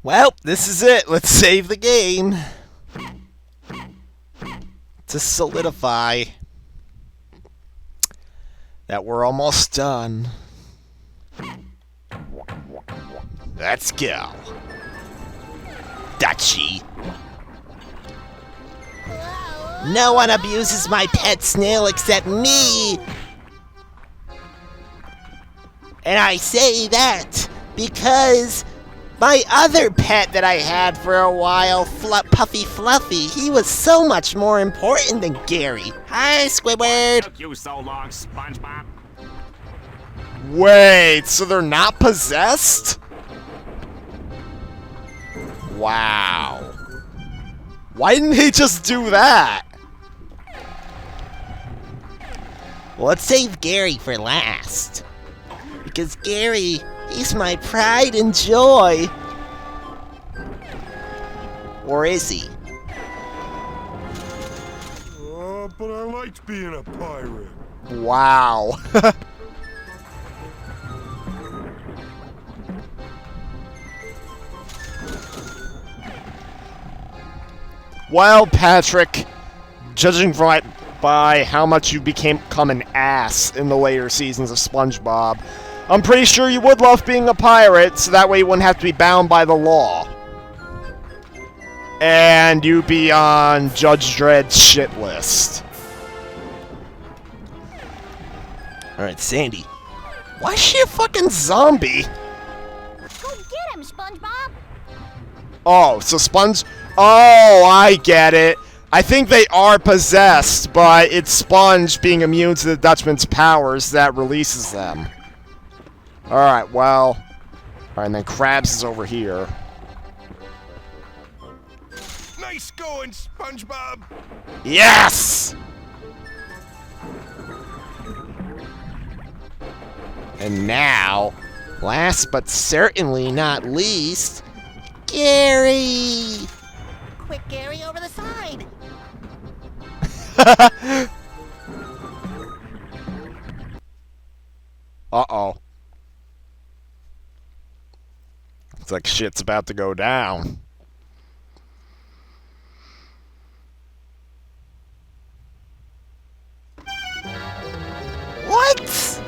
Well, this is it. Let's save the game. To solidify that we're almost done. Let's go. Dutchie. No one abuses my pet snail except me. And I say that because my other pet that I had for a while, Puffy Fluffy, he was so much more important than Gary. Hi, Squidward. Took you so long, Spongebob. Wait, so they're not possessed? Wow. Why didn't he just do that? Well, let's save Gary for last. Because Gary, he's my pride and joy. Or is he? But I liked being a pirate. Wow. Well, Patrick, judging by how much you become an ass in the later seasons of SpongeBob, I'm pretty sure you would love being a pirate, so that way you wouldn't have to be bound by the law. And you'd be on Judge Dredd's shit list. Alright, Sandy. Why is she a fucking zombie? Go get him, SpongeBob! Oh, so Oh, I get it. I think they are possessed, but it's Sponge being immune to the Dutchman's powers that releases them. Alright, well... Alright, and then Krabs is over here. Nice going, SpongeBob! Yes! And now, last but certainly not least, Gary! Quick, Gary, over the side! Uh-oh. Looks like shit's about to go down. What?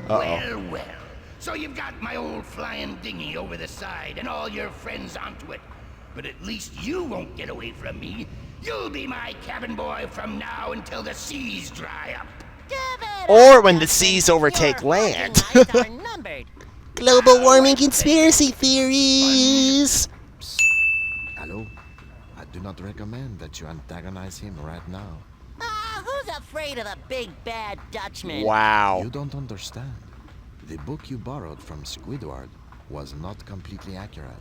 Well, well. So you've got my old flying dinghy over the side and all your friends onto it. But at least you won't get away from me. You'll be my cabin boy from now until the seas dry up. Or when the seas overtake land. Global warming conspiracy theories. Hello? I do not recommend that you antagonize him right now. Who's afraid of the big bad Dutchman? Wow. You don't understand. The book you borrowed from Squidward was not completely accurate.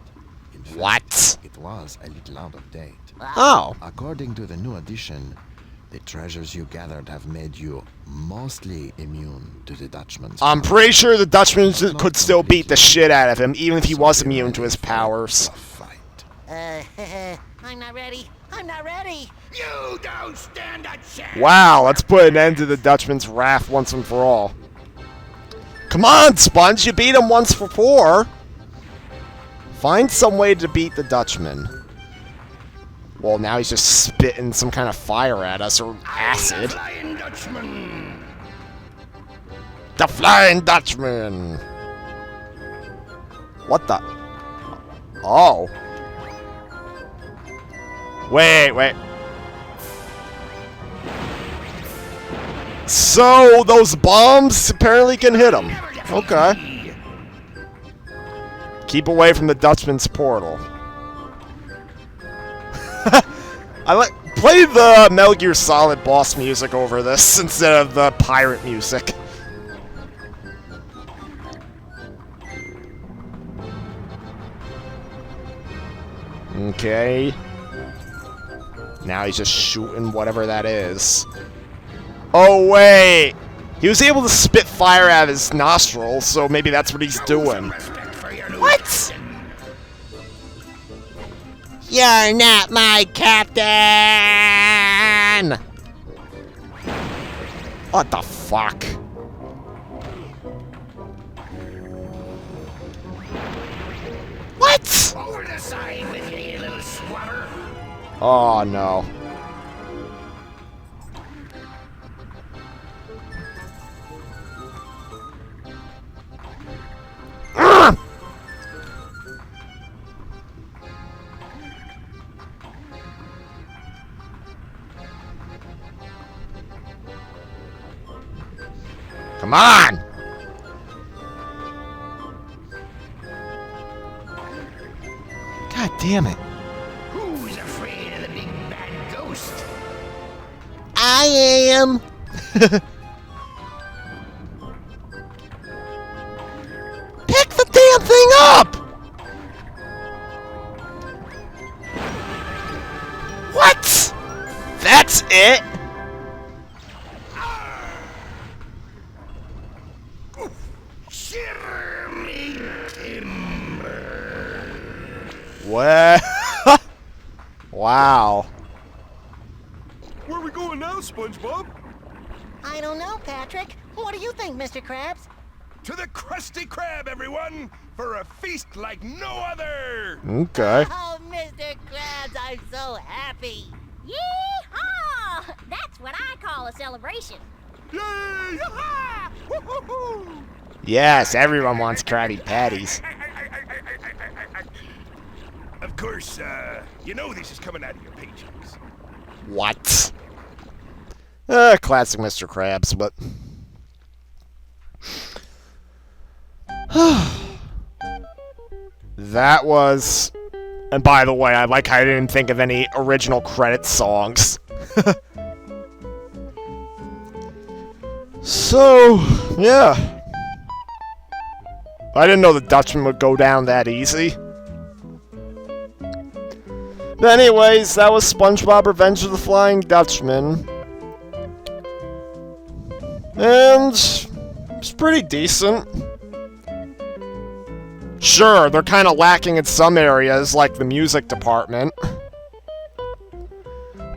In fact, What? it was a little out of date. Oh. According to the new edition, the treasures you gathered have made you mostly immune to the Dutchman's I'm powers. pretty sure the Dutchman could still beat the shit out of him, even if he was immune to his powers. Fight. I'm not ready. I'm not ready. You don't stand a chance. Wow, let's put an end to the Dutchman's wrath once and for all. Come on, Sponge, you beat him once before. Find some way to beat the Dutchman. Well, now he's just spitting some kind of fire at us, or acid. Flying Dutchman. The Flying Dutchman! What the? Oh. Wait. So, those bombs apparently can hit him. Okay. Keep away from the Dutchman's portal. Play the Metal Gear Solid boss music over this instead of the pirate music. Okay. Now he's just shooting whatever that is. Oh, wait! He was able to spit fire out of his nostrils, so maybe that's what he's doing. What? You're not my captain! What the fuck? a sign with you, you little swabber. Oh, no. Come on! God damn it. Who's afraid of the big bad ghost? I am. Pick the damn thing up! What? That's it? Shiver me timber. Well, wow. Where are we going now, Spongebob? I don't know, Patrick. What do you think, Mr. Krabs? To the Krusty Krab, everyone, for a feast like no other! Okay. Oh, Mr. Krabs, I'm so happy. Yee-haw! That's what I call a celebration. Yay! Yaha! Woo-hoo-hoo! Yes, everyone wants Krabby Patties. Of course, you know this is coming out of your paychecks. What? Classic Mr. Krabs, but... That was... And by the way, I didn't think of any original credit songs. So, yeah. I didn't know the Dutchman would go down that easy. But anyways, that was SpongeBob Revenge of the Flying Dutchman. And it's pretty decent. Sure, they're kind of lacking in some areas, like the music department.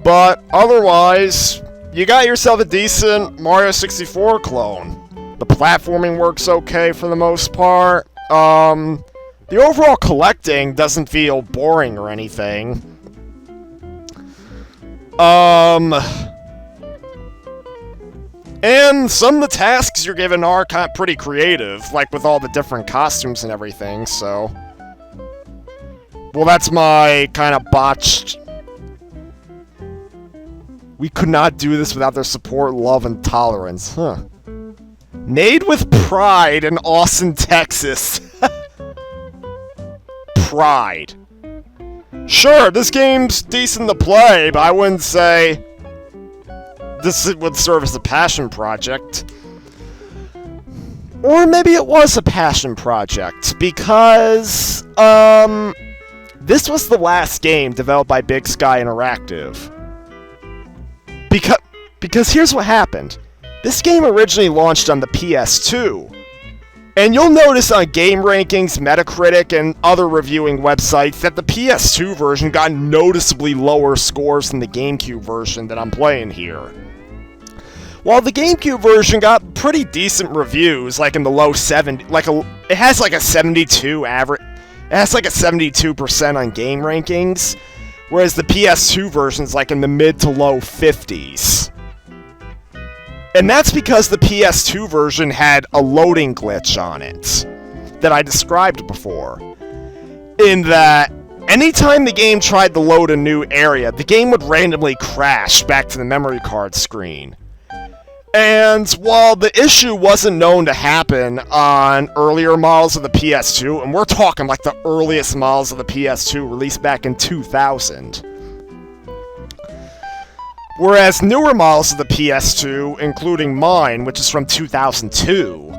But otherwise, you got yourself a decent Mario 64 clone. The platforming works okay for the most part. The overall collecting doesn't feel boring or anything. And some of the tasks you're given are pretty creative, like with all the different costumes and everything, so... Well, that's my kind of botched... We could not do this without their support, love, and tolerance, huh. Made with pride in Austin, Texas. Pride. Sure, this game's decent to play, but I wouldn't say... This would serve as a passion project. Or maybe it was a passion project, because, this was the last game developed by Big Sky Interactive. Because here's what happened. This game originally launched on the PS2. And you'll notice on Game Rankings, Metacritic, and other reviewing websites that the PS2 version got noticeably lower scores than the GameCube version that I'm playing here. While the GameCube version got pretty decent reviews, like in the low 70, it has like a 72 average, it has like a 72% on Game Rankings, whereas the PS2 version's like in the mid to low 50s. And that's because the PS2 version had a loading glitch on it that I described before. In that, anytime the game tried to load a new area, the game would randomly crash back to the memory card screen. And while the issue wasn't known to happen on earlier models of the PS2, and we're talking like the earliest models of the PS2 released back in 2000, whereas newer models of the PS2, including mine, which is from 2002,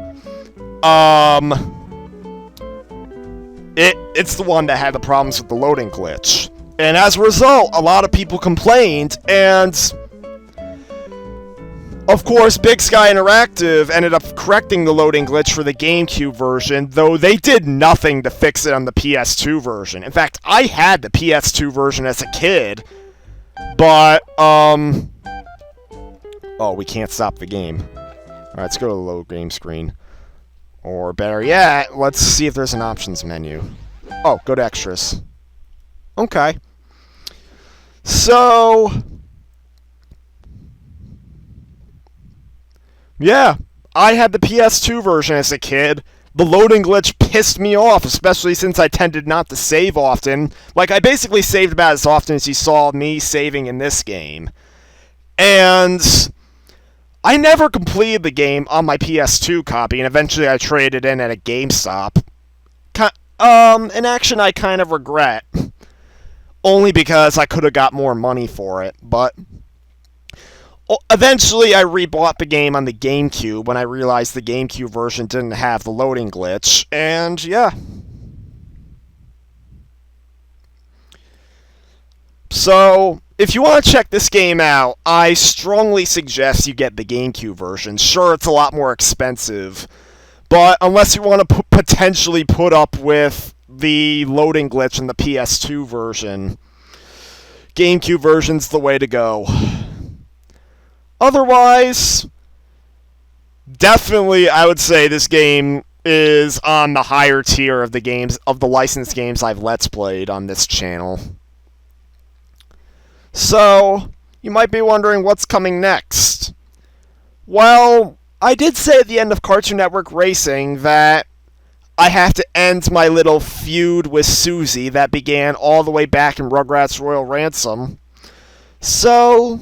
it's the one that had the problems with the loading glitch. And as a result, a lot of people complained, and of course, Big Sky Interactive ended up correcting the loading glitch for the GameCube version, though they did nothing to fix it on the PS2 version. In fact, I had the PS2 version as a kid, but, oh, we can't stop the game. Alright, let's go to the load game screen. Or better yet, let's see if there's an options menu. Oh, go to extras. Okay. So, yeah, I had the PS2 version as a kid. The loading glitch pissed me off, especially since I tended not to save often. Like, I basically saved about as often as you saw me saving in this game. And I never completed the game on my PS2 copy, and eventually I traded in at a GameStop. An action I kind of regret. Only because I could have got more money for it, but eventually I rebought the game on the GameCube when I realized the GameCube version didn't have the loading glitch, and yeah. So, if you want to check this game out, I strongly suggest you get the GameCube version. Sure, it's a lot more expensive, but unless you want to potentially put up with the loading glitch in the PS2 version, GameCube version's the way to go. Otherwise, definitely I would say this game is on the higher tier of the games, of the licensed games I've Let's Played on this channel. So, you might be wondering what's coming next. Well, I did say at the end of Cartoon Network Racing that I have to end my little feud with Susie that began all the way back in Rugrats Royal Ransom. So,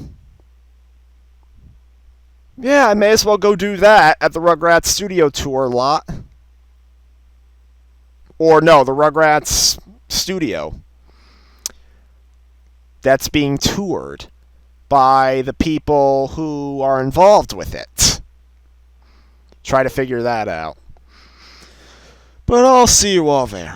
yeah, I may as well go do that at the Rugrats Studio Tour lot. Or no, the Rugrats Studio. That's being toured by the people who are involved with it. Try to figure that out. But I'll see you all there.